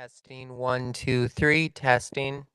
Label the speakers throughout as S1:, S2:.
S1: Testing 1, 2, 3, testing.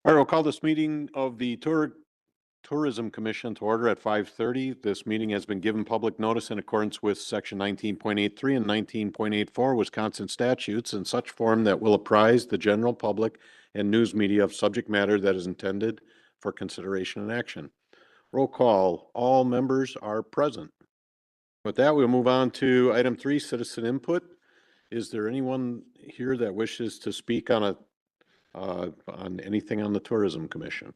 S2: All right, we'll call this meeting of the Tourism Commission to order at 5:30. This meeting has been given public notice in accordance with section 19.83 and 19.84 Wisconsin statutes in such form that will apprise the general public and news media of subject matter that is intended for consideration and action. Roll call, all members are present. With that, we'll move on to item 3, citizen input. Is there anyone here that wishes to speak on anything on the Tourism Commission?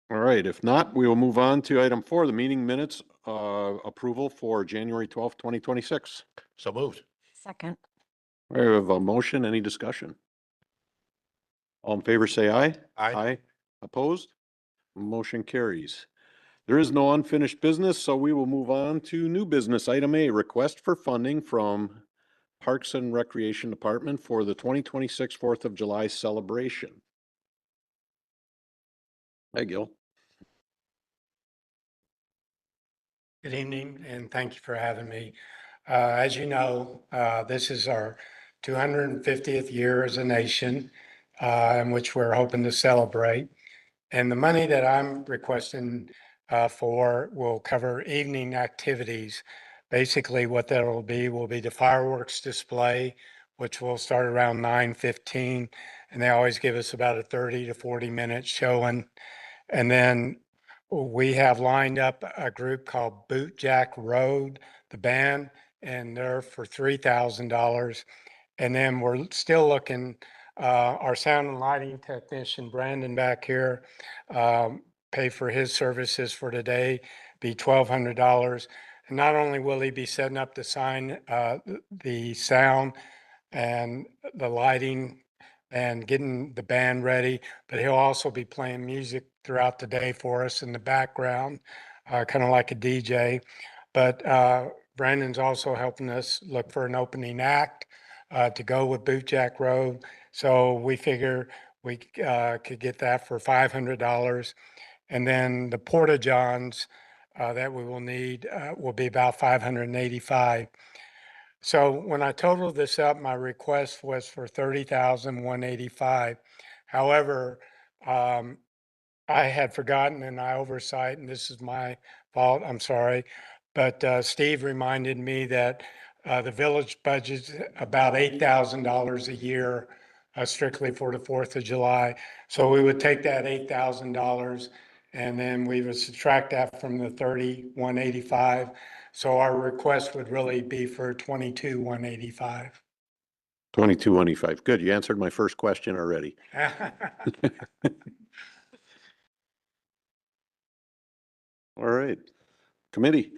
S2: All right, if not, we will move on to item 4, the meeting minutes, approval for January 12th, 2026.
S3: So moved.
S4: Second.
S2: We have a motion, any discussion? All in favor, say aye.
S3: Aye.
S2: Opposed? Motion carries. There is no unfinished business, so we will move on to new business. Item A, request for funding from Parks and Recreation Department for the 2026 4th of July celebration. Hi, Gil.
S5: Good evening, and thank you for having me. As you know, this is our 250th year as a nation, in which we're hoping to celebrate. And the money that I'm requesting for will cover evening activities. Basically, what that will be the fireworks display, which will start around 9:15, and they always give us about a 30 to 40-minute showing. And then we have lined up a group called Boot Jack Road, the band, and they're for $3,000. And then we're still looking, our sound and lighting technician, Brandon back here, pay for his services for today, be $1,200. And not only will he be setting up the the sound and the lighting and getting the band ready, but he'll also be playing music throughout the day for us in the background, kind of like a DJ. But Brandon's also helping us look for an opening act to go with Boot Jack Road. So we figure we could get that for $500. And then the Porta Johns that we will need will be about $585. So when I totaled this up, my request was for $30,185. However, I had forgotten and I oversight, and this is my fault, I'm sorry. But Steve reminded me that the village budget's about $8,000 a year strictly for the 4th of July. So we would take that $8,000 and then we would subtract that from the 30,185. So our request would really be for 22,185.
S2: 2225. Good. You answered my first question already. All right. Committee.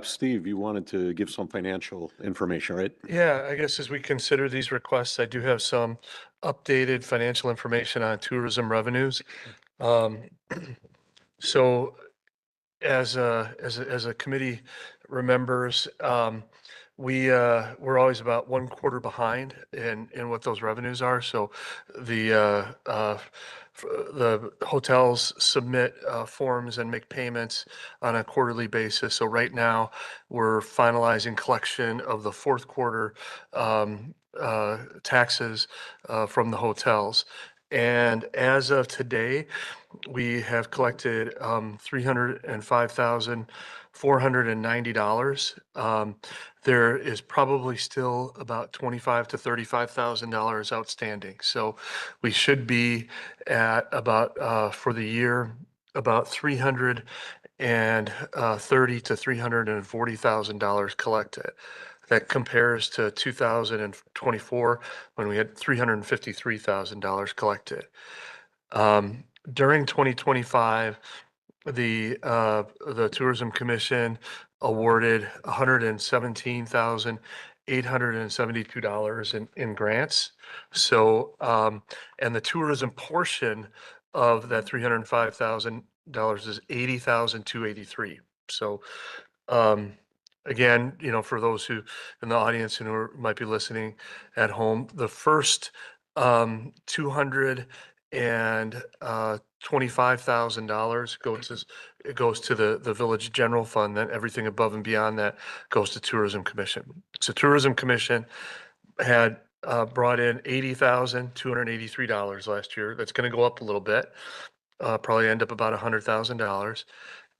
S2: Steve, you wanted to give some financial information, right?
S6: Yeah, I guess as we consider these requests, I do have some updated financial information on tourism revenues. So as a committee remembers, we're always about 1 quarter behind in what those revenues are. So the hotels submit forms and make payments on a quarterly basis. So right now we're finalizing collection of the 4th quarter taxes from the hotels. And as of today, we have collected $305,490. There is probably still about $25,000 to $35,000 outstanding. So we should be at about for the year about $330,000 to $340,000 collected. That compares to 2024 when we had $353,000 collected. During 2025, the Tourism Commission awarded $117,872 in grants. So, and the tourism portion of that $305,000 is $80,283. So, again, you know, for those who in the audience and who might be listening at home, the first $225,000 goes to the village general fund. Then everything above and beyond that goes to Tourism Commission. So Tourism Commission had brought in $80,283 last year. That's going to go up a little bit, probably end up about $100,000.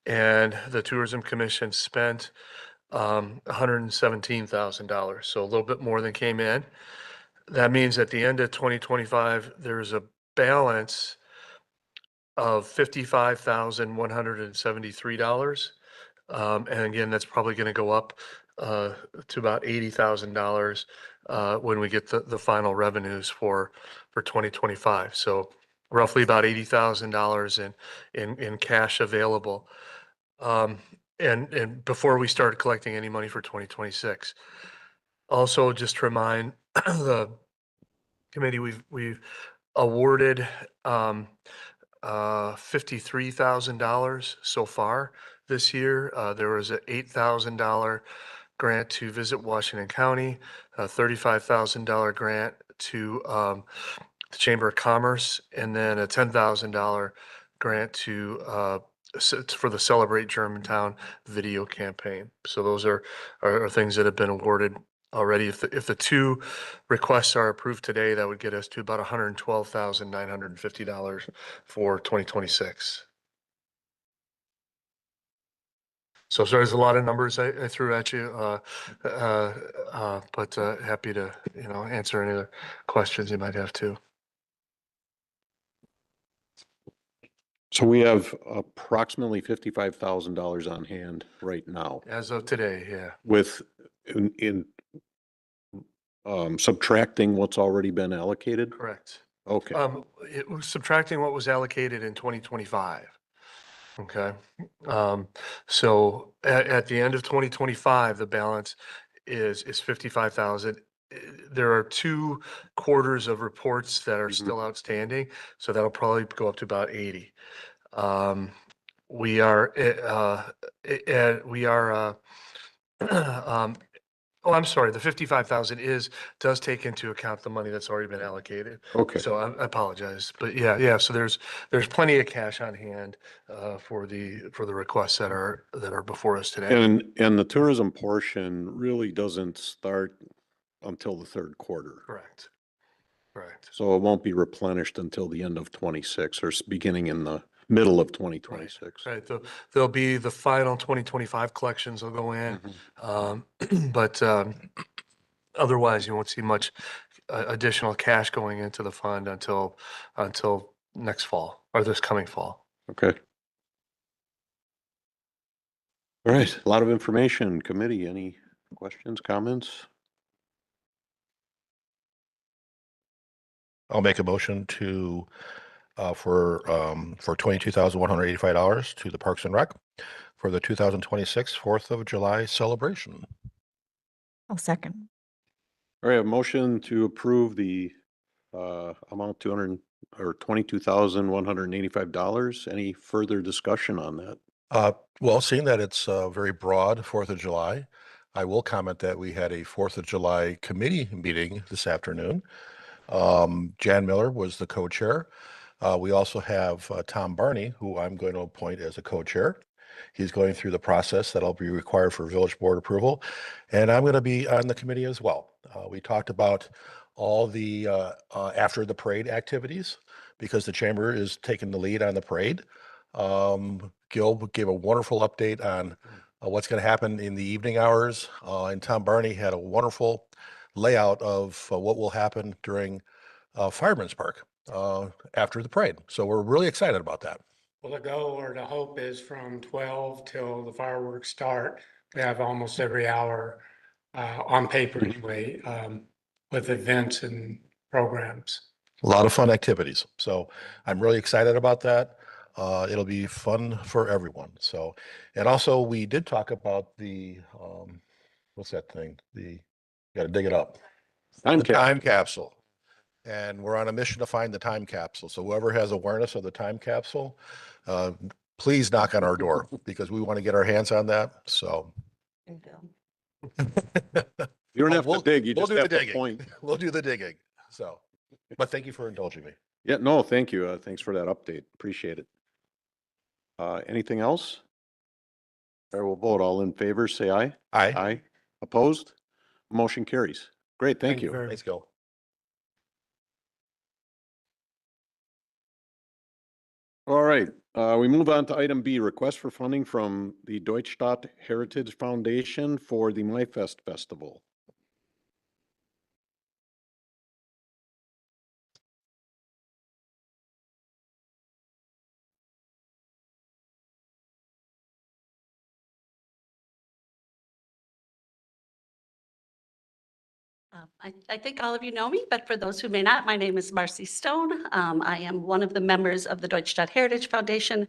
S6: And the Tourism Commission spent $117,000, so a little bit more than came in. That means at the end of 2025, there's a balance of $55,173. And again, that's probably going to go up to about $80,000 when we get the final revenues for 2025. So roughly about $80,000 in cash available. And before we start collecting any money for 2026. Also, just to remind the committee, we've awarded $53,000 so far this year. There was an $8,000 grant to Visit Washington County, a $35,000 grant to the Chamber of Commerce, and then a $10,000 grant to for the Celebrate Germantown video campaign. So those are things that have been awarded already. If the two requests are approved today, that would get us to about $112,950 for 2026. So there's a lot of numbers I threw at you, but happy to answer any other questions you might have too.
S2: So we have approximately $55,000 on hand right now
S6: As of today, yeah.
S2: with in subtracting what's already been allocated.
S6: Correct.
S2: Okay.
S6: It was subtracting what was allocated in 2025. Okay. So at the end of 2025, the balance is 55,000. There are 2 quarters of reports that are still outstanding, so that'll probably go up to about 80. We are oh, I'm sorry, the 55,000 does take into account the money that's already been allocated.
S2: Okay.
S6: So I apologize, but yeah, so there's plenty of cash on hand for the requests that are before us today.
S2: And the tourism portion really doesn't start until the third quarter.
S6: Correct.
S2: So it won't be replenished until the end of 26 or beginning in the middle of 2026.
S6: Right. There'll be the final 2025 collections will go in. But otherwise you won't see much additional cash going into the fund until next fall or this coming fall.
S2: Okay. All right. A lot of information. Committee, any questions, comments?
S3: I'll make a motion to for $22,185 to the Parks and Rec for the 2026 4th of July celebration.
S4: I'll second.
S2: All right, a motion to approve the amount $22,185. Any further discussion on that?
S3: Well, seeing that it's a very broad 4th of July, I will comment that we had a 4th of July committee meeting this afternoon. Jan Miller was the co-chair. We also have Tom Barney, who I'm going to appoint as a co-chair. He's going through the process that'll be required for village board approval. And I'm going to be on the committee as well. We talked about all the after the parade activities because the chamber is taking the lead on the parade. Gil gave a wonderful update on what's going to happen in the evening hours. And Tom Barney had a wonderful layout of what will happen during Fireman's Park after the parade. So we're really excited about that.
S5: Well, the goal or the hope is from 12 till the fireworks start, we have almost every hour on paper anyway, with events and programs.
S3: A lot of fun activities. So I'm really excited about that. It'll be fun for everyone. So, and also we did talk about the, what's that thing? You got to dig it up. Time capsule. And we're on a mission to find the time capsule. So whoever has awareness of the time capsule, please knock on our door because we want to get our hands on that. So.
S2: You don't have to dig, you
S3: We'll
S2: just
S3: do
S2: have
S3: the
S2: to
S3: digging.
S2: point.
S3: We'll do the digging. So, but thank you for indulging me.
S2: Yeah, no, thank you. Thanks for that update. Appreciate it. Anything else? All right, we'll vote. All in favor, say aye.
S3: Aye.
S2: Aye. Opposed? Motion carries. Great, thank you.
S5: very
S3: Thanks, Gil.
S2: All right, we move on to item B, request for funding from the Deutschstadt Heritage Foundation for the MyFest Festival.
S7: I think all of you know me, but for those who may not, my name is Marcy Stone. I am one of the members of the Deutschstadt Heritage Foundation.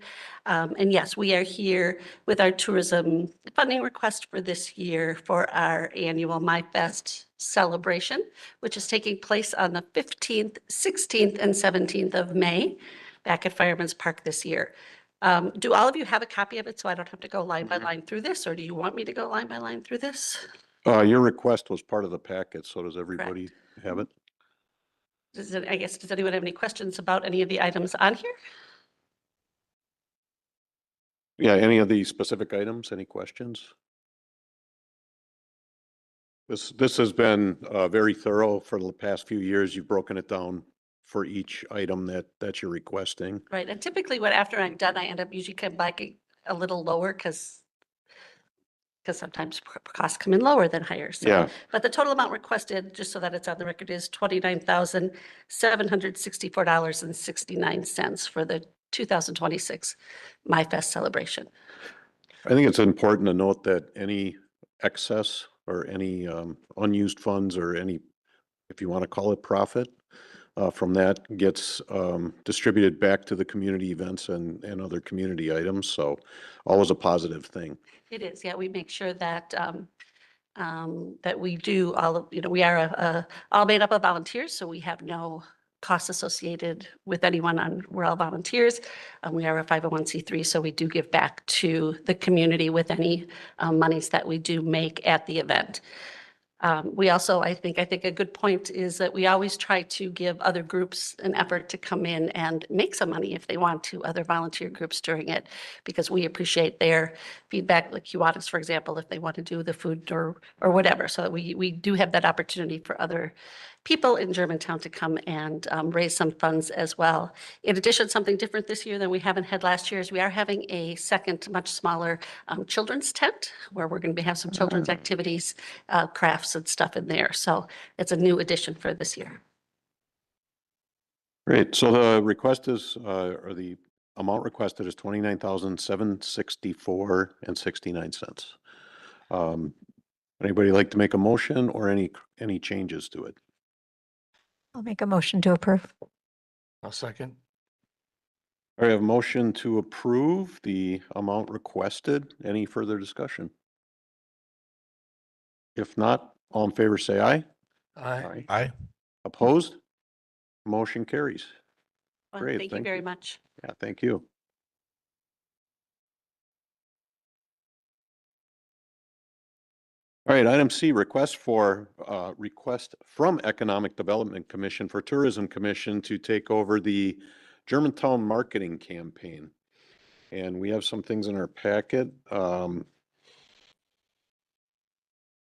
S7: And yes, we are here with our tourism funding request for this year for our annual MyFest celebration, which is taking place on the 15th, 16th, and 17th of May back at Fireman's Park this year. Do all of you have a copy of it so I don't have to go line by line through this, or do you want me to go line by line through this?
S2: Your request was part of the packet, so does everybody have it?
S7: Does anyone have any questions about any of the items on here?
S2: Yeah, any of the specific items, any questions? This has been very thorough for the past few years. You've broken it down for each item that you're requesting.
S7: Right, and typically after I'm done, I end up usually come back a little lower because sometimes costs come in lower than higher. So,
S2: Yeah.
S7: but the total amount requested, just so that it's on the record, is $29,764.69 for the 2026 MyFest celebration.
S2: I think it's important to note that any excess or any unused funds or any, if you want to call it profit, from that gets distributed back to the community events and other community items. So always a positive thing.
S7: It is, yeah, we make sure that that we do all of, we are all made up of volunteers, so we have no costs associated with anyone we're all volunteers. We are a 501c3, so we do give back to the community with any monies that we do make at the event. We also, I think a good point is that we always try to give other groups an effort to come in and make some money if they want to, other volunteer groups during it, because we appreciate their feedback, like Kiwanis, for example, if they want to do the food or whatever. So we do have that opportunity for other people in Germantown to come and raise some funds as well. In addition, something different this year than we haven't had last year is we are having a second, much smaller children's tent where we're going to have some children's activities, crafts and stuff in there. So it's a new addition for this year.
S2: Great. So the request is, or the amount requested is $29,764.69. Anybody like to make a motion or any changes to it?
S4: I'll make a motion to approve.
S6: I'll second.
S2: I have a motion to approve the amount requested. Any further discussion? If not, all in favor, say aye.
S6: Aye.
S3: Aye.
S2: Opposed? Motion carries.
S7: Well,
S2: Great,
S7: thank you
S2: thank
S7: very
S2: you.
S7: much.
S2: Yeah, thank you. All right, item C, request from Economic Development Commission for Tourism Commission to take over the Germantown marketing campaign. And we have some things in our packet.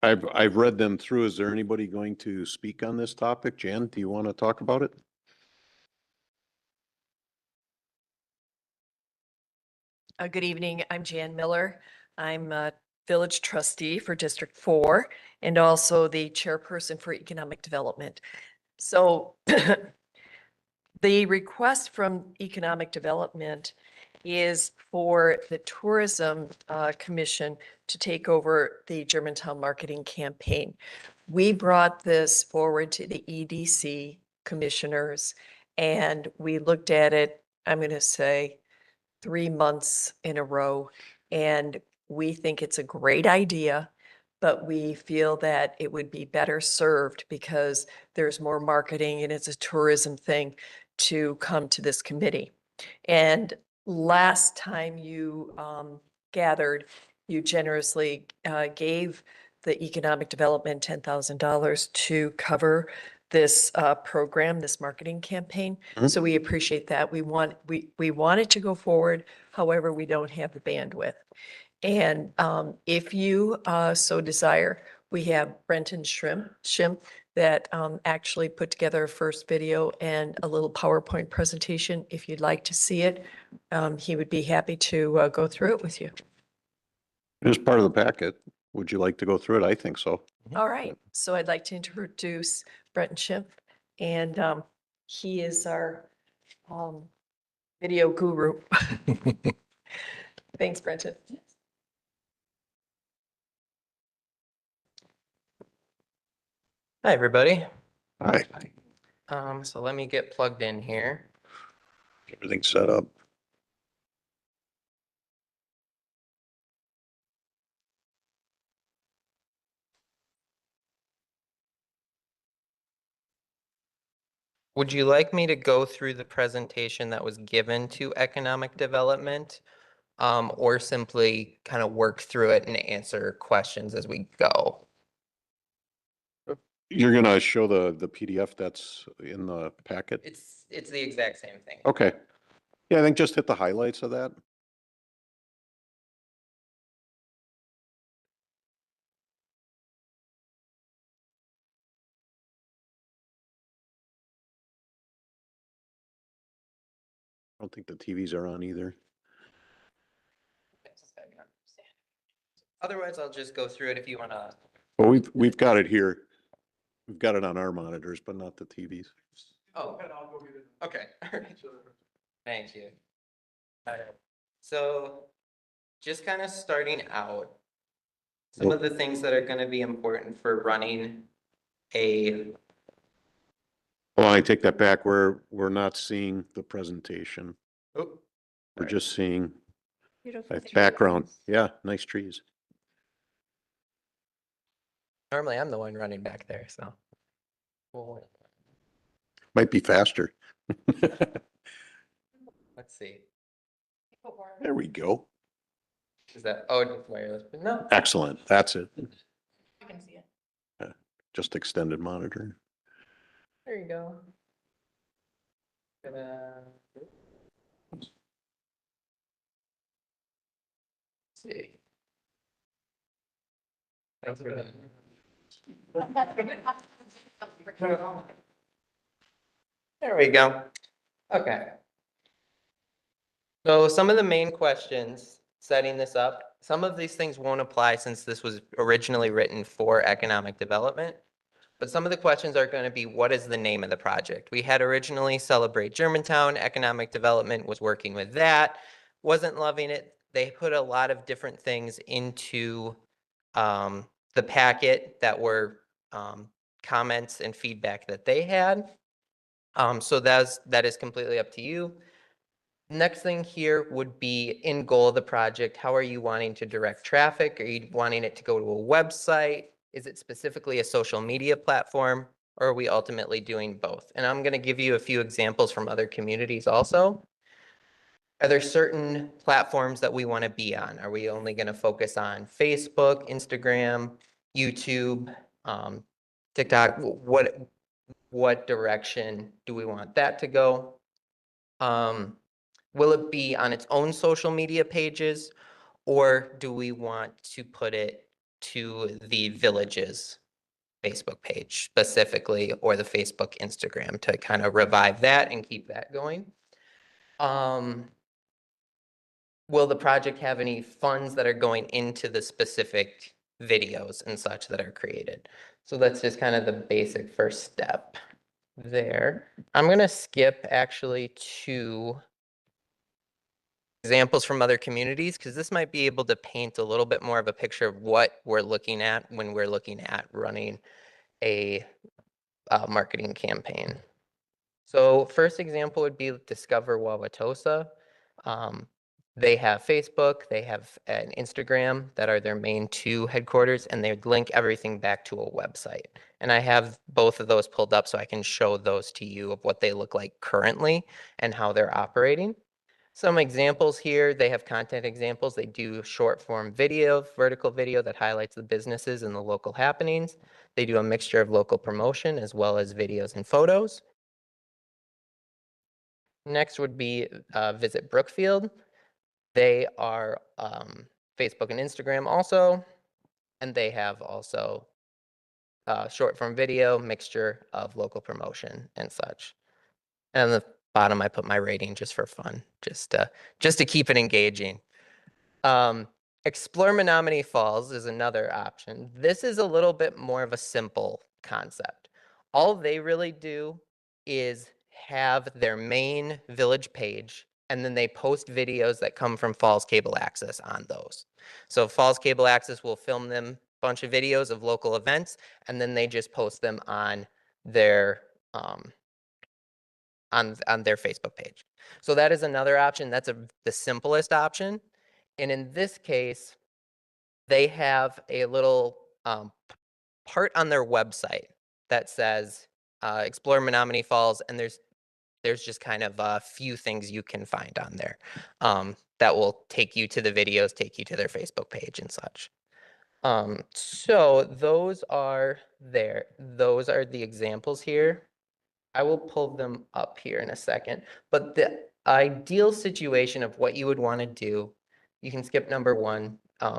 S2: I've read them through. Is there anybody going to speak on this topic? Jan, do you want to talk about it?
S8: Good evening. I'm Jan Miller. I'm a village trustee for District 4 and also the chairperson for economic development. So the request from economic development is for the tourism commission to take over the Germantown marketing campaign. We brought this forward to the EDC commissioners and we looked at it, I'm going to say 3 months in a row, and we think it's a great idea, but we feel that it would be better served because there's more marketing and it's a tourism thing to come to this committee. And last time you gathered, you generously gave the economic development $10,000 to cover this program, this marketing campaign.
S2: Mhm.
S8: So we appreciate that. We want it to go forward. However, we don't have the bandwidth. And if you so desire, we have Brenton Shrimp that actually put together a first video and a little PowerPoint presentation. If you'd like to see it, he would be happy to go through it with you.
S2: It is part of the packet. Would you like to go through it? I think so.
S8: All right, so I'd like to introduce Brenton Schimpf, and he is our video guru. Thanks, Brenton.
S1: Hi, everybody.
S2: Hi,
S1: So let me get plugged in here.
S2: everything's set up.
S1: Would you like me to go through the presentation that was given to economic development? Or simply kind of work through it and answer questions as we go?
S2: You're gonna show the PDF that's in the packet?
S1: It's the exact same thing.
S2: Okay. Yeah, I think just hit the highlights of that. I don't think the TVs are on either.
S1: Otherwise, I'll just go through it if you want to.
S2: Well, we've got it here. We've got it on our monitors, but not the TVs.
S1: Oh, okay. Thank you. So just kind of starting out, some of the things that are going to be important for running a,
S2: Well, I take that back. We're not seeing the presentation.
S1: oh,
S2: We're just seeing
S8: Beautiful.
S2: that background. Yeah, nice trees.
S1: normally I'm the one running back there, so.
S2: Might be faster.
S1: Let's see.
S2: There we go.
S1: Is that, oh, it's wireless, but no.
S2: Excellent. That's it.
S8: I can see it.
S2: Just extended monitor.
S8: There you go.
S1: Let's see. Thanks for that. There we go. Okay. So some of the main questions, setting this up, some of these things won't apply since this was originally written for economic development. But some of the questions are going to be, what is the name of the project? We had originally Celebrate Germantown. Economic Development was working with that, wasn't loving it. They put a lot of different things into the packet that were comments and feedback that they had. So that is completely up to you. Next thing here would be in goal of the project. How are you wanting to direct traffic? Are you wanting it to go to a website? Is it specifically a social media platform? Or are we ultimately doing both? And I'm going to give you a few examples from other communities also. Are there certain platforms that we want to be on? Are we only going to focus on Facebook, Instagram, YouTube, TikTok? What direction do we want that to go? Will it be on its own social media pages, or do we want to put it to the village's Facebook page specifically, or the Facebook, Instagram, to kind of revive that and keep that going? Will the project have any funds that are going into the specific videos and such that are created? So that's just kind of the basic first step there. I'm going to skip actually to examples from other communities, because this might be able to paint a little bit more of a picture of what we're looking at when we're looking at running a marketing campaign. So first example would be Discover Wauwatosa. They have Facebook, they have an Instagram that are their main two headquarters, and they link everything back to a website. And I have both of those pulled up so I can show those to you of what they look like currently and how they're operating. Some examples here, they have content examples. They do short form video, vertical video that highlights the businesses and the local happenings. They do a mixture of local promotion as well as videos and photos. Next would be Visit Brookfield. They are Facebook and Instagram also, and they have also short form video, mixture of local promotion and such. And on the bottom, I put my rating just for fun, just to keep it engaging. Explore Menominee Falls is another option. This is a little bit more of a simple concept. All they really do is have their main village page, and then they post videos that come from Falls Cable Access on those. So Falls Cable Access will film them a bunch of videos of local events, and then they just post them on their on their Facebook page. So that is another option. That's the simplest option. And in this case, they have a little part on their website that says Explore Menominee Falls, and there's just kind of a few things you can find on there that will take you to the videos, take you to their Facebook page and such. So those are there. Those are the examples here. I will pull them up here in a second, but the ideal situation of what you would want to do, you can skip number 1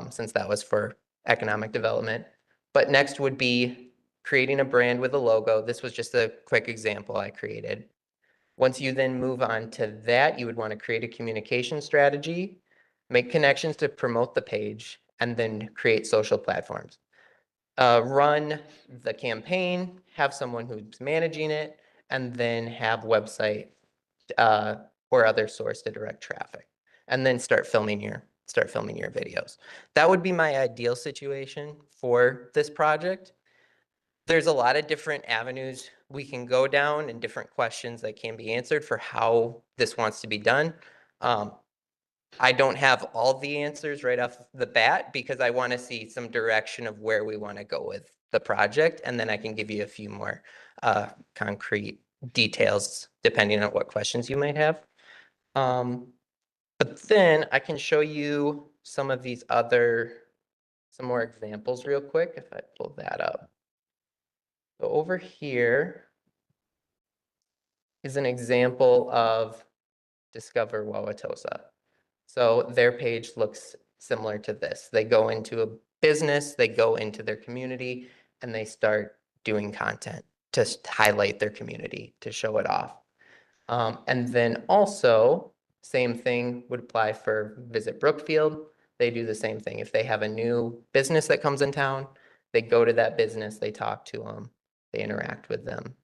S1: since that was for economic development, but next would be creating a brand with a logo. This was just a quick example I created. Once you then move on to that, you would want to create a communication strategy, make connections to promote the page, and then create social platforms. Run the campaign, have someone who's managing it, and then have website or other source to direct traffic, and then start filming your videos. That would be my ideal situation for this project. There's a lot of different avenues we can go down and different questions that can be answered for how this wants to be done. I don't have all the answers right off the bat because I want to see some direction of where we want to go with the project, and then I can give you a few more concrete details depending on what questions you might have. But then I can show you some of these some more examples real quick if I pull that up. So over here is an example of Discover Wauwatosa. So their page looks similar to this. They go into a business, they go into their community, and they start doing content to highlight their community, to show it off. And then also, same thing would apply for Visit Brookfield. They do the same thing. If they have a new business that comes in town, they go to that business, they talk to them, they interact with them.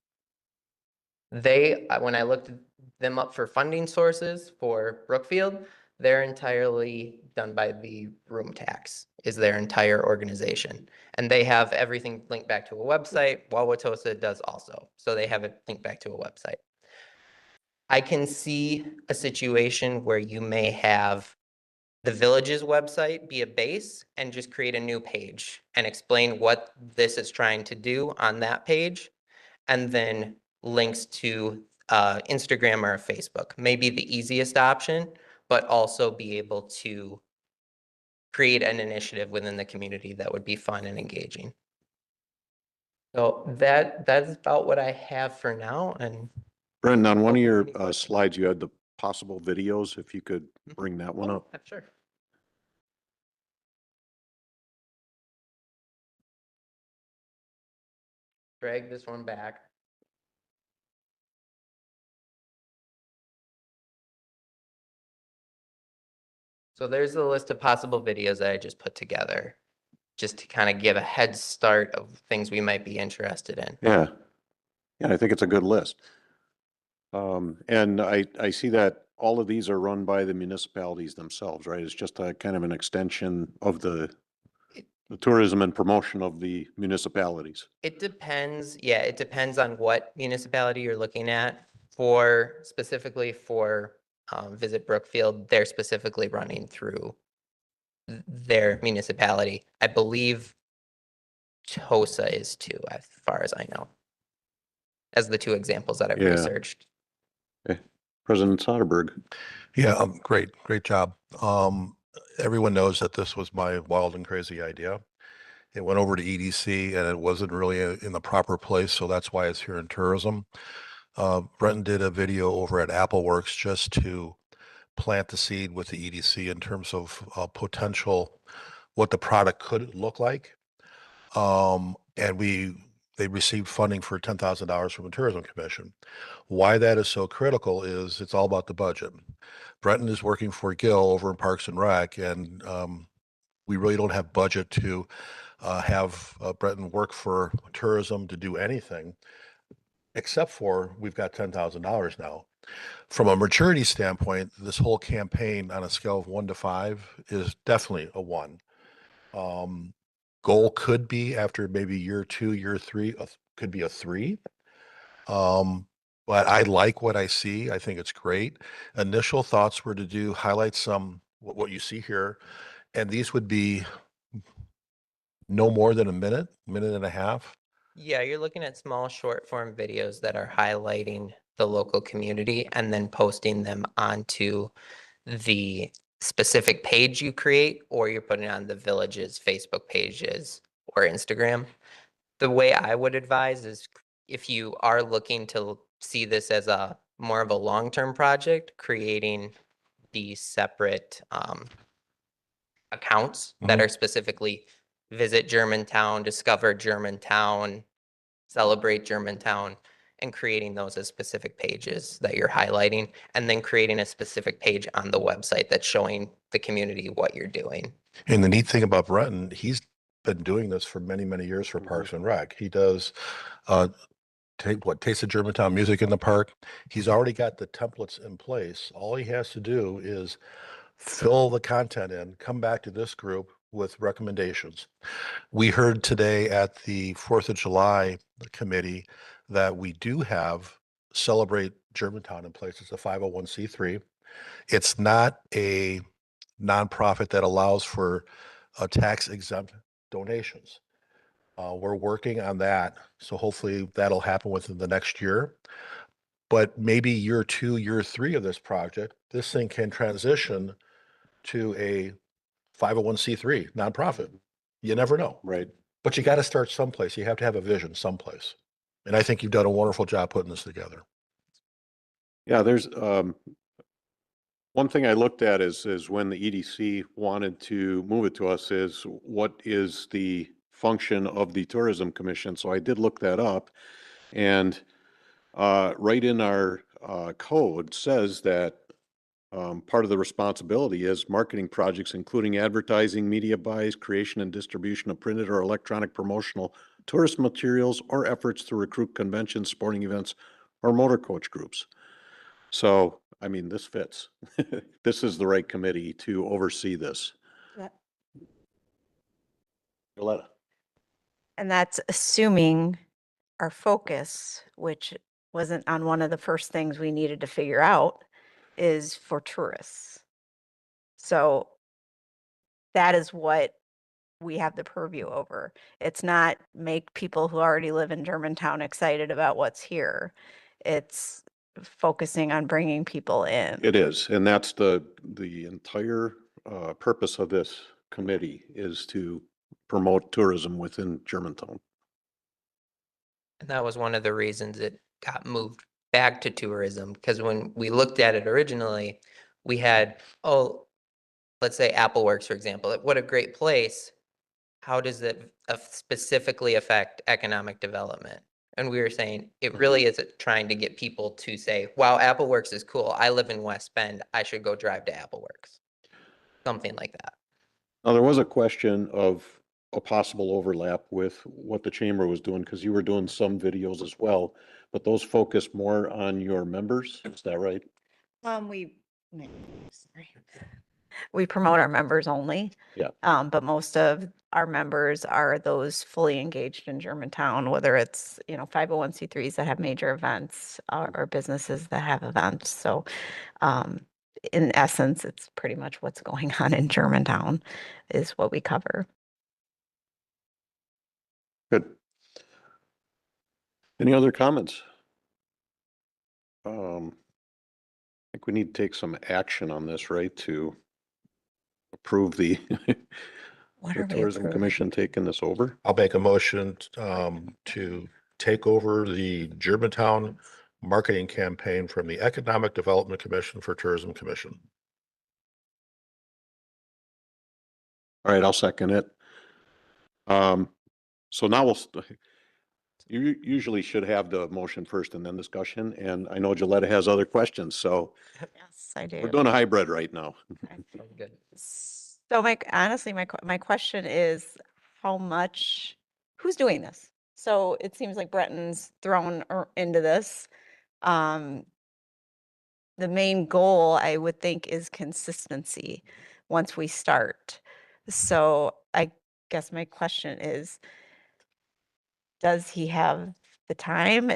S1: When I looked them up for funding sources for Brookfield, they're entirely done by the room tax, is their entire organization. And they have everything linked back to a website. Wauwatosa does also. So they have it linked back to a website. I can see a situation where you may have the village's website be a base and just create a new page and explain what this is trying to do on that page. And then links to Instagram or Facebook may be the easiest option, but also be able to create an initiative within the community that would be fun and engaging. So that's about what I have for now. And
S2: Brendan, on one of
S1: Open
S2: your
S1: any questions.
S2: slides, you had the possible videos. If you could bring that one up.
S1: Sure. Drag this one back. So there's a list of possible videos that I just put together, just to kind of give a head start of things we might be interested in.
S2: Yeah. Yeah, I think it's a good list. And I see that all of these are run by the municipalities themselves, right? It's just a kind of an extension of the tourism and promotion of the municipalities.
S1: It depends. Yeah, it depends on what municipality you're looking at. Specifically for Visit Brookfield, they're specifically running through their municipality. I believe Tosa is too, as far as I know, as the 2 examples that I've
S2: Yeah.
S1: researched.
S2: President Soderberg.
S3: Yeah, great job. Everyone knows that this was my wild and crazy idea. It went over to EDC and it wasn't really in the proper place, so that's why it's here in tourism. Brenton did a video over at AppleWorks just to plant the seed with the EDC in terms of potential, what the product could look like. And we they received funding for $10,000 from the Tourism Commission. Why that is so critical is it's all about the budget. Brenton is working for Gil over in Parks and Rec, and we really don't have budget to have Brenton work for tourism to do anything, except for we've got $10,000 now. From a maturity standpoint, this whole campaign on a scale of 1 to 5 is definitely a 1. Goal could be after maybe year 2, year 3, could be a 3. But I like what I see. I think it's great. Initial thoughts were to highlight some what you see here, and these would be no more than a minute and a half.
S1: Yeah, you're looking at small short form videos that are highlighting the local community and then posting them onto the specific page you create, or you're putting it on the village's Facebook pages or Instagram. The way I would advise is if you are looking to see this as a more of a long-term project, creating these separate accounts that are specifically visit Germantown, discover Germantown, celebrate Germantown, and creating those as specific pages that you're highlighting, and then creating a specific page on the website that's showing the community what you're doing.
S3: And the neat thing about Brenton, he's been doing this for many, many years for Parks and Rec. He does Taste of Germantown music in the park. He's already got the templates in place. All he has to do is fill the content in, come back to this group with recommendations. We heard today at the 4th of July committee that we do have Celebrate Germantown in place. It's a 501c3. It's not a nonprofit that allows for tax exempt donations. We're working on that. So hopefully that'll happen within the next year. But maybe year 2, year 3 of this project, this thing can transition to a 501c3 nonprofit. You never know.
S2: Right.
S3: But you got to start someplace. You have to have a vision someplace. And I think you've done a wonderful job putting this together.
S2: Yeah, there's one thing I looked at is when the EDC wanted to move it to us is what is the function of the Tourism Commission? So I did look that up, and right in our code says that part of the responsibility is marketing projects, including advertising, media buys, creation and distribution of printed or electronic promotional tourist materials, or efforts to recruit conventions, sporting events, or motor coach groups. So, I mean, this fits. This is the right committee to oversee this.
S4: Yeah.
S2: Yoletta.
S4: And that's assuming our focus, which wasn't on one of the first things we needed to figure out, is for tourists. So that is what we have the purview over. It's not make people who already live in Germantown excited about what's here. It's focusing on bringing people in.
S2: It is, and that's the entire purpose of this committee is to promote tourism within Germantown.
S1: And that was one of the reasons it got moved back to tourism, because when we looked at it originally, we had, oh, let's say AppleWorks, for example. What a great place. How does it specifically affect economic development? And we were saying it really is trying to get people to say, wow, AppleWorks is cool. I live in West Bend. I should go drive to AppleWorks. Something like that.
S2: Now, there was a question of a possible overlap with what the chamber was doing, because you were doing some videos as well, but those focus more on your members. Is that right?
S4: We promote our members only.
S2: Yeah.
S4: But most of our members are those fully engaged in Germantown, whether it's, 501c3s that have major events or businesses that have events. So, in essence, it's pretty much what's going on in Germantown is what we cover.
S2: Good. Any other comments? I think we need to take some action on this, right, to approve the
S4: What
S2: the
S4: are we
S2: Tourism
S4: approving?
S2: Commission taking this over.
S3: I'll make a motion to take over the Germantown marketing campaign from the Economic Development Commission for Tourism Commission.
S2: All right, I'll second it. So now You usually should have the motion first and then discussion, and I know Gilletta has other questions, so
S4: Yes, I do.
S2: we're doing a hybrid right now.
S1: Sounds good.
S4: So honestly, my question is how much, who's doing this? So it seems like Breton's thrown into this. Um, the main goal, I would think, is consistency once we start. So I guess my question is, does he have the time?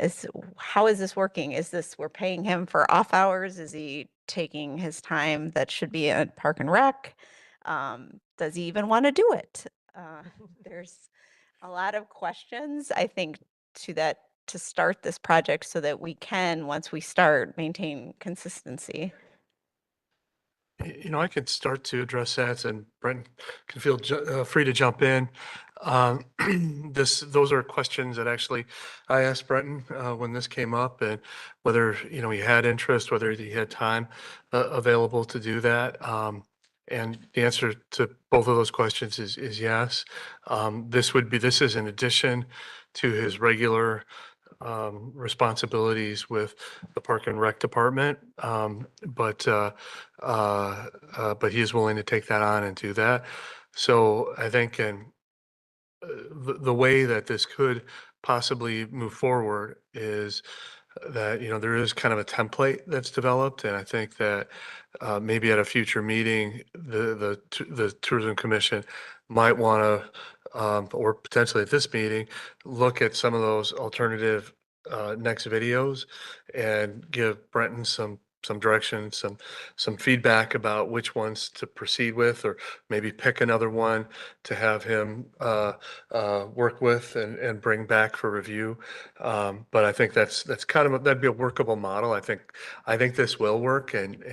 S4: How is this working? Is this, we're paying him for off hours? Is he taking his time that should be at Park and Rec? Does he even want to do it? There's a lot of questions, I think, to start this project so that we can, once we start, maintain consistency.
S6: You know, I could start to address that and Brent can feel free to jump in. Those are questions that actually I asked Brenton when this came up and whether, you know, he had interest, whether he had time available to do that. And the answer to both of those questions is yes. This is in addition to his regular responsibilities with the Park and Rec Department. But he is willing to take that on and do that. So I think the way that this could possibly move forward is that, you know, there is kind of a template that's developed. And I think that maybe at a future meeting, the Tourism Commission might want to, or potentially at this meeting, look at some of those alternative next videos and give Brenton some direction, some feedback about which ones to proceed with, or maybe pick another one to have him work with and bring back for review. But I think that's kind of, that'd be a workable model. I think this will work and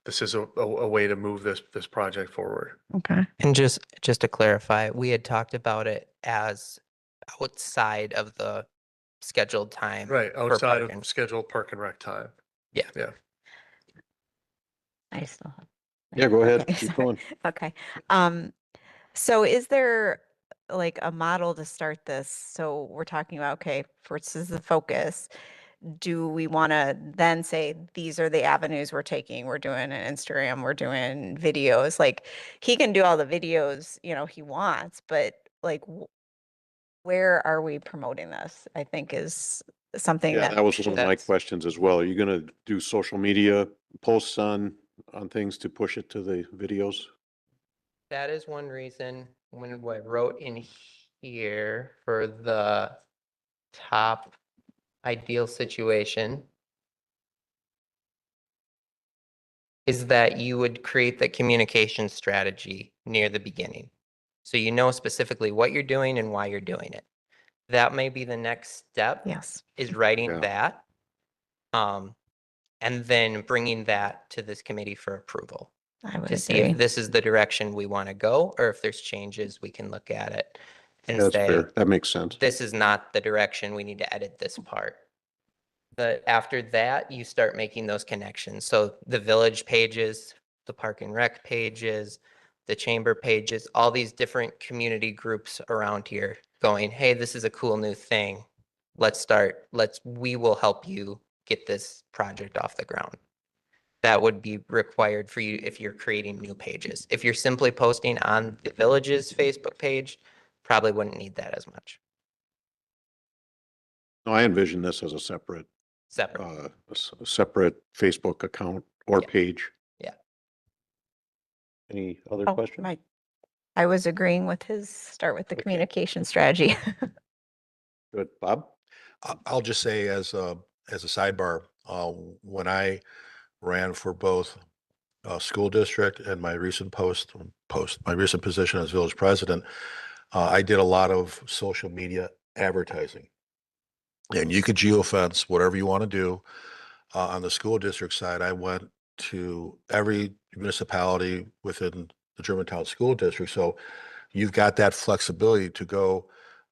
S6: this is a way to move this project forward.
S4: Okay.
S1: And just to clarify, we had talked about it as outside of the scheduled time.
S6: Right,
S1: for
S6: outside
S1: parking.
S6: of scheduled Park and Rec time.
S1: Yeah.
S6: Yeah.
S4: I still have.
S2: Yeah, go ahead.
S4: Okay,
S2: Keep
S4: sorry.
S2: going.
S4: Okay. So is there like a model to start this? So we're talking about, okay, first is the focus. Do we want to then say, these are the avenues we're taking? We're doing an Instagram, we're doing videos. Like he can do all the videos, you know, he wants, but like, where are we promoting this? I think is something
S2: Yeah,
S4: that.
S2: that was one of my
S1: That's-
S2: questions as well. Are you gonna do social media posts on things to push it to the videos?
S1: That is one reason when I wrote in here for the top ideal situation is that you would create the communication strategy near the beginning. So you know specifically what you're doing and why you're doing it. That may be the next step.
S4: Yes.
S1: Is writing
S2: Yeah.
S1: that. And then bringing that to this committee for approval
S4: I would
S1: to see
S4: agree.
S1: if this is the direction we want to go, or if there's changes, we can look at it and
S2: That's
S1: say,
S2: fair. That makes sense.
S1: this is not the direction, we need to edit this part. But after that, you start making those connections. So the village pages, the Park and Rec pages, the chamber pages, all these different community groups around here going, hey, this is a cool new thing. We will help you get this project off the ground. That would be required for you if you're creating new pages. If you're simply posting on the village's Facebook page, probably wouldn't need that as much.
S2: No, I envision this as a separate,
S1: Separate.
S2: a separate Facebook account or
S1: Yeah.
S2: page.
S1: Yeah.
S2: Any other
S4: Oh,
S2: questions?
S4: I was agreeing with his start with the communication strategy.
S2: Good. Bob?
S3: I'll just say as a sidebar, when I ran for both school district and my recent my recent position as village president, I did a lot of social media advertising. And you could geofence whatever you want to do. On the school district side, I went to every municipality within the Germantown School District. So you've got that flexibility to go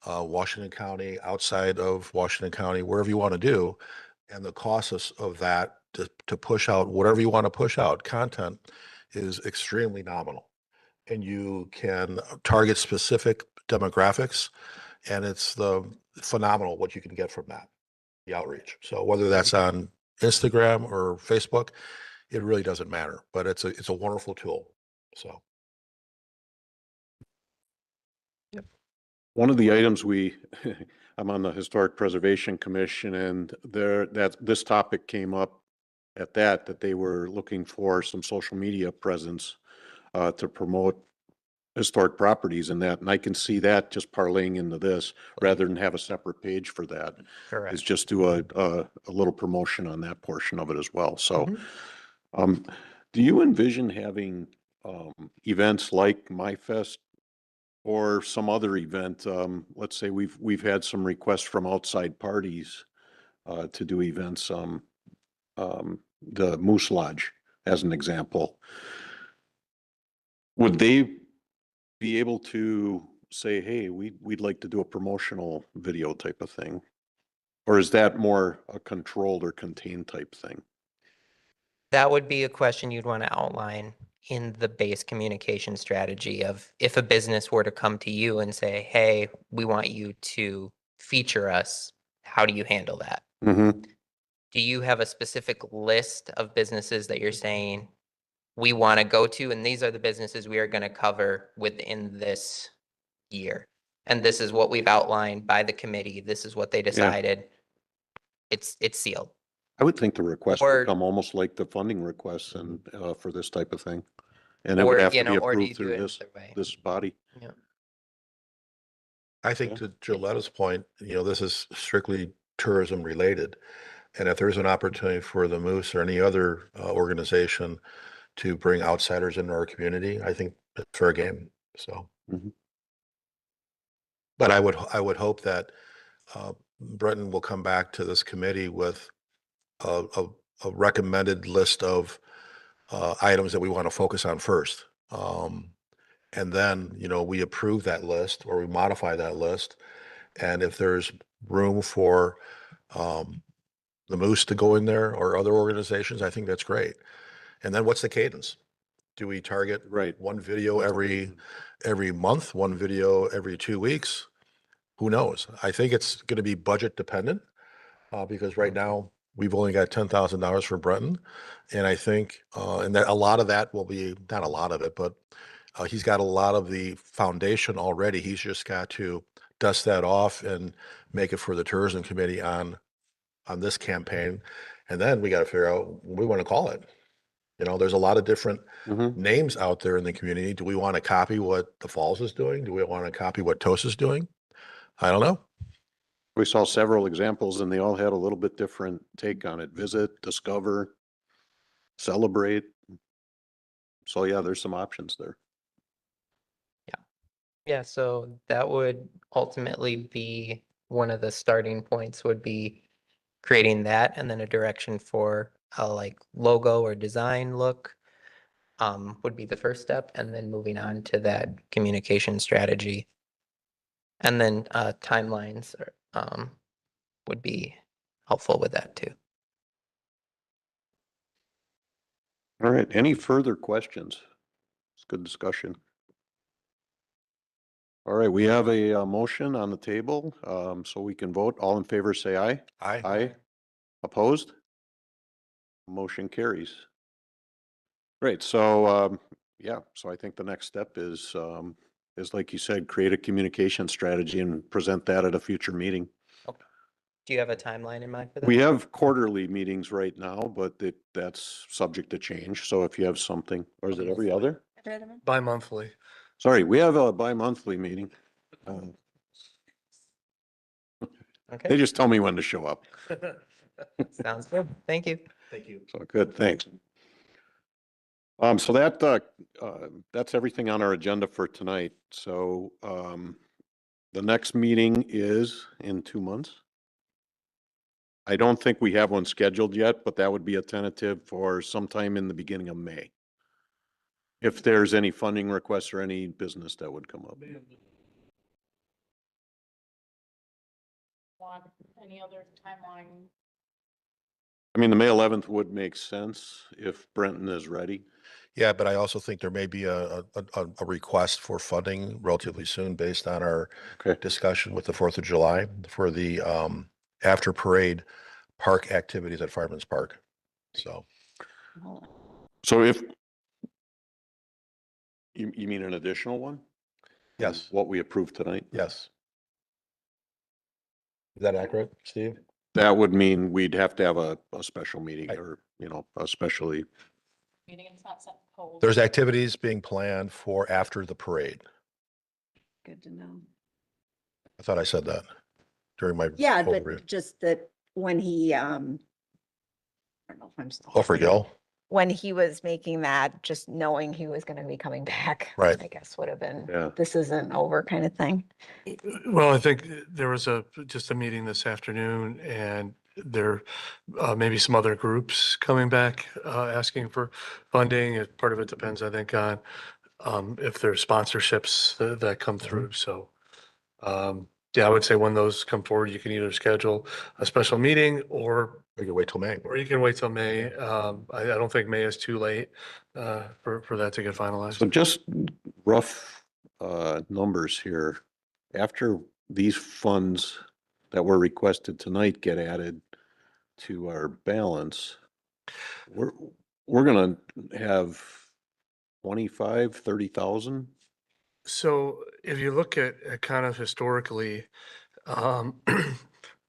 S3: Washington County, outside of Washington County, wherever you want to do. And the cost of that to push out whatever you want to push out content is extremely nominal. And you can target specific demographics. And it's phenomenal what you can get from that, the outreach. So whether that's on Instagram or Facebook, it really doesn't matter, but it's a wonderful tool. So.
S2: One of the items I'm on the Historic Preservation Commission, and this topic came up at that they were looking for some social media presence to promote historic properties and that, and I can see that just parlaying into this, rather than have a separate page for that, is
S1: Correct.
S2: just do a little promotion on that portion of it as well. So, do you envision having events like MyFest or some other event? Let's say we've had some requests from outside parties to do events. The Moose Lodge, as an example, would they be able to say, "Hey, we'd like to do a promotional video type of thing," or is that more a controlled or contained type thing?
S1: That would be a question you'd want to outline in the base communication strategy of if a business were to come to you and say, hey, we want you to feature us, how do you handle that?
S2: Mm-hmm.
S1: Do you have a specific list of businesses that you're saying we want to go to, and these are the businesses we are going to cover within this year? And this is what we've outlined by the committee. This is what they decided. It's sealed.
S2: I would think the request
S1: Or-
S2: would come almost like the funding requests and for this type of thing. And it would
S1: Or,
S2: have
S1: you
S2: to be
S1: know, or do you
S2: approved
S1: do
S2: through
S1: it
S2: this,
S1: another way?
S2: this body.
S1: Yeah.
S3: I think
S2: Yeah.
S3: to Joletta's point, this is strictly tourism related. And if there's an opportunity for the Moose or any other organization to bring outsiders into our community, I think it's fair game. So,
S2: Mhm.
S3: but I would hope that Brenton will come back to this committee with a recommended list of items that we want to focus on first. And then, we approve that list or we modify that list. And if there's room for the Moose to go in there or other organizations, I think that's great. And then what's the cadence? Do we target
S2: Right.
S3: one video every month, one video every 2 weeks? Who knows? I think it's going to be budget dependent because right now we've only got $10,000 for Brenton. And I think, and that a lot of that will be, not a lot of it, but he's got a lot of the foundation already. He's just got to dust that off and make it for the tourism committee on this campaign. And then we got to figure out what we want to call it. There's a lot of different
S2: Mhm.
S3: names out there in the community. Do we want to copy what the Falls is doing? Do we want to copy what Toast is doing? I don't know.
S2: We saw several examples and they all had a little bit different take on it. Visit, discover, celebrate. So yeah, there's some options there.
S1: Yeah, so that would ultimately be one of the starting points would be creating that and then a direction for a like logo or design look would be the first step, and then moving on to that communication strategy. And then timelines would be helpful with that too.
S2: All right, any further questions? It's good discussion. All right, we have a motion on the table, so we can vote. All in favor, say aye.
S3: Aye.
S2: Aye. Opposed? Motion carries. Great, so, yeah, so I think the next step is like you said, create a communication strategy and present that at a future meeting.
S1: Do you have a timeline in mind for that?
S2: We have quarterly meetings right now, but that's subject to change. So if you have something, or is it every other?
S6: Bi-monthly.
S2: Sorry, we have a bi-monthly meeting. They
S1: Okay,
S2: just tell me when to show up.
S1: sounds good. Thank you.
S3: Thank you.
S2: So good, thanks. So that's everything on our agenda for tonight. So, the next meeting is in 2 months. I don't think we have one scheduled yet, but that would be a tentative for sometime in the beginning of May. If there's any funding requests or any business that would come up.
S9: Want any other timeline?
S2: I mean, the May 11th would make sense if Brenton is ready.
S3: Yeah, but I also think there may be a request for funding relatively soon based on our
S2: Okay.
S3: discussion with the 4th of July for the after parade park activities at Fireman's Park. So,
S2: So if, you mean an additional one?
S3: yes,
S2: What we approved tonight?
S3: yes. Is that accurate, Steve?
S2: That would mean we'd have to have a special meeting
S3: Right.
S2: or, you know, especially,
S9: Meeting, it's not set hold.
S3: There's activities being planned for after the parade.
S7: Good to know.
S3: I thought I said that during my.
S4: Yeah,
S3: overview.
S4: but just that when he, I don't know if I'm still.
S3: Clifford Gill.
S4: When he was making that, just knowing he was gonna be coming back.
S3: Right.
S4: I guess would have been,
S2: Yeah.
S4: this isn't over kind of thing.
S6: Well, I think there was just a meeting this afternoon and there may be some other groups coming back, asking for funding. Part of it depends, I think, on if there's sponsorships that come through. So, yeah, I would say when those come forward, you can either schedule a special meeting or
S3: We can wait till May.
S6: you can wait till May. I don't think May is too late for that to get
S2: so
S6: finalized.
S2: just rough numbers here. After these funds that were requested tonight get added to our balance, we're gonna have 30,000.
S6: So if you look at kind of historically,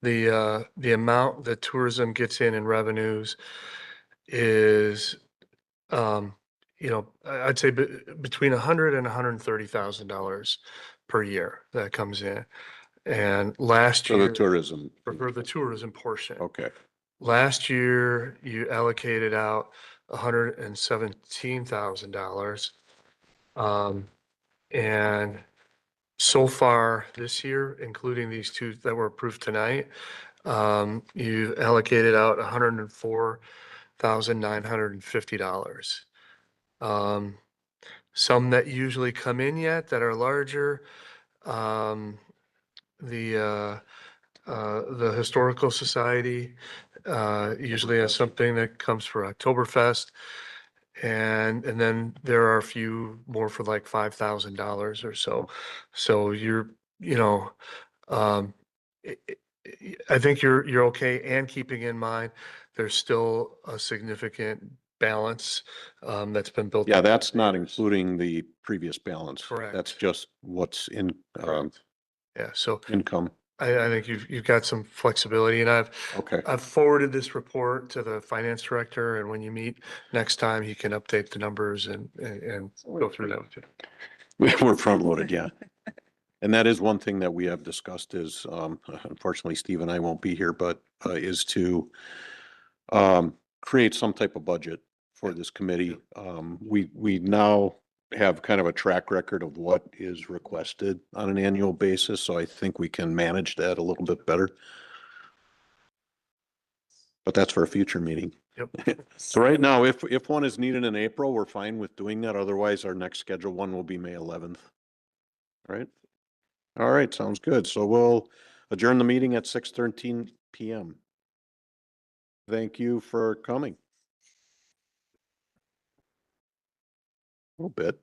S6: the amount that tourism gets in revenues is, you know, I'd say between $100,000 and $130,000 per year that comes in. And last
S2: For the
S6: year,
S2: tourism.
S6: for the tourism portion,
S2: Okay.
S6: last year you allocated out $117,000. And so far this year, including these two that were approved tonight, you've allocated out $104,950. Some that usually come in yet that are larger, the Historical Society usually has something that comes for Oktoberfest. And then there are a few more for like $5,000 or so. So you're, you know, um, I think you're okay. And keeping in mind, there's still a significant balance that's been built.
S2: Yeah,
S6: up
S2: that's
S6: over the
S2: not
S6: years.
S2: including the previous balance.
S6: Correct.
S2: That's just what's in,
S6: Correct. Yeah, so
S2: income.
S6: I think you've got some flexibility and
S2: Okay.
S6: I've forwarded this report to the finance director and when you meet next time, he can update the numbers and go through that with you.
S2: We're front loaded, yeah. And that is one thing that we have discussed is, unfortunately, Steve and I won't be here, but, is to, create some type of budget for this committee. We now have kind of a track record of what is requested on an annual basis, so I think we can manage that a little bit better. But that's for a future meeting.
S6: Yep.
S2: So right now, if one is needed in April, we're fine with doing that. Otherwise, our next scheduled one will be May 11th. Right? All right, sounds good. So we'll adjourn the meeting at 6:13 PM. Thank you for coming. A little bit.